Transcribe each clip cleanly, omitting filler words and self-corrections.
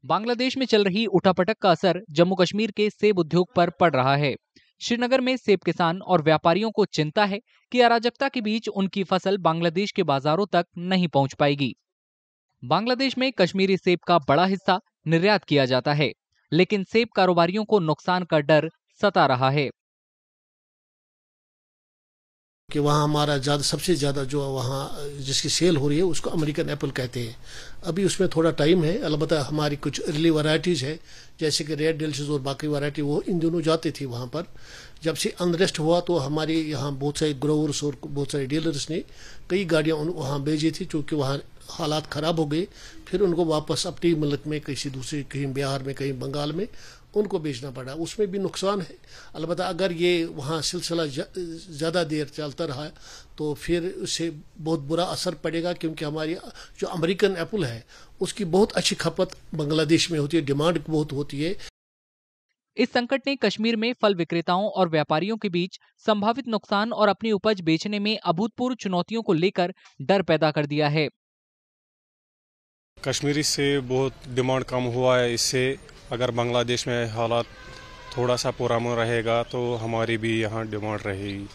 बांग्लादेश में चल रही उठापटक का असर जम्मू कश्मीर के सेब उद्योग पर पड़ रहा है। श्रीनगर में सेब किसान और व्यापारियों को चिंता है कि अराजकता के बीच उनकी फसल बांग्लादेश के बाजारों तक नहीं पहुंच पाएगी। बांग्लादेश में कश्मीरी सेब का बड़ा हिस्सा निर्यात किया जाता है, लेकिन सेब कारोबारियों को नुकसान का डर सता रहा है। कि वहाँ हमारा सबसे ज़्यादा जो वहाँ जिसकी सेल हो रही है उसको अमेरिकन एप्पल कहते हैं। अभी उसमें थोड़ा टाइम है, अलबत्ता हमारी कुछ अर्ली वैरायटीज़ है जैसे कि रेड डेलिशियस और बाकी वैरायटी वो इन दिनों जाती थी वहाँ पर। जब से अनरेस्ट हुआ तो हमारे यहाँ बहुत सारे ग्रोवर्स और बहुत सारे डीलर्स ने कई गाड़ियाँ वहाँ भेजी थी, चूँकि वहाँ हालात ख़राब हो गए। फिर उनको वापस अपनी मुल्क में किसी दूसरे, कहीं बिहार में कहीं बंगाल में उनको बेचना पड़ा। उसमें भी नुकसान है। अलबत्ता अगर ये वहाँ सिलसिला ज़्यादा देर चलता रहा तो फिर उससे बहुत बुरा असर पड़ेगा, क्योंकि हमारी जो अमेरिकन एप्पल है उसकी बहुत अच्छी खपत बांग्लादेश में होती है, डिमांड बहुत होती है। इस संकट ने कश्मीर में फल विक्रेताओं और व्यापारियों के बीच संभावित नुकसान और अपनी उपज बेचने में अभूतपूर्व चुनौतियों को लेकर डर पैदा कर दिया है। कश्मीरी से बहुत डिमांड कम हुआ है। इससे अगर बांग्लादेश में हालात थोड़ा सा पुरअमन रहेगा तो हमारी भी यहाँ डिमांड रहेगी,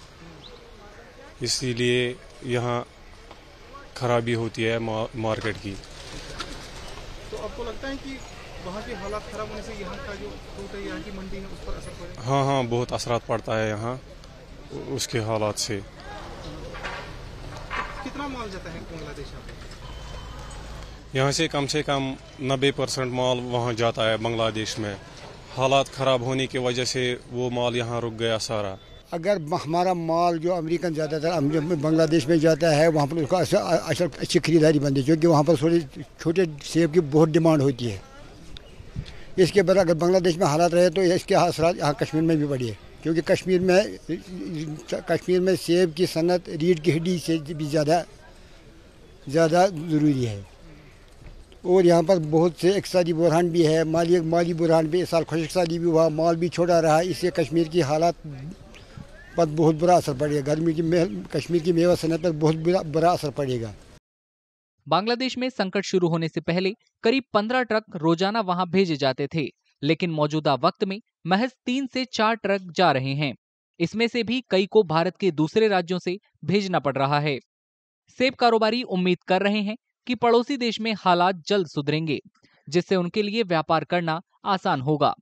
इसीलिए यहाँ खराबी होती है मार्केट की। तो आपको लगता है कि वहाँ के हालात खराब होने से यहाँ का जो फ्रूट है, यहाँ की मंडी है, उस पर असर पड़ेगा? हाँ, बहुत असरात पड़ता है यहाँ उसके हालात से। कितना माल जाता है बांग्लादेश? यहाँ से कम 90% माल वहाँ जाता है बांग्लादेश में। हालात ख़राब होने की वजह से वो माल यहाँ रुक गया सारा। अगर हमारा माल जो अमेरिकन ज़्यादातर बांग्लादेश में जाता है, वहाँ पर उसका अच्छी खरीदारी बनती है, क्योंकि वहाँ पर थोड़े छोटे सेब की बहुत डिमांड होती है। इसके बाद अगर बांग्लादेश में हालात रहे तो इसके असर यहाँ कश्मीर में भी बढ़े, क्योंकि कश्मीर में सेब की सनत रीढ़ की हड्डी से भी ज़्यादा ज़रूरी है। और यहाँ पर बहुत से इक़्तिसादी बुरहान भी है, माली बुरहान भी। इस साल खुशकसादी भी हुआ, माल भी छोटा रहा, इससे कश्मीर की हालात पर बहुत बुरा असर पड़ेगा। कश्मीर की मेवा सनत पर बहुत बुरा असर पड़ेगा। बांग्लादेश में संकट शुरू होने से पहले करीब 15 ट्रक रोजाना वहां भेजे जाते थे, लेकिन मौजूदा वक्त में महज 3 से 4 ट्रक जा रहे हैं। इसमें से भी कई को भारत के दूसरे राज्यों से भेजना पड़ रहा है। सेब कारोबारी उम्मीद कर रहे हैं कि पड़ोसी देश में हालात जल्द सुधरेंगे, जिससे उनके लिए व्यापार करना आसान होगा।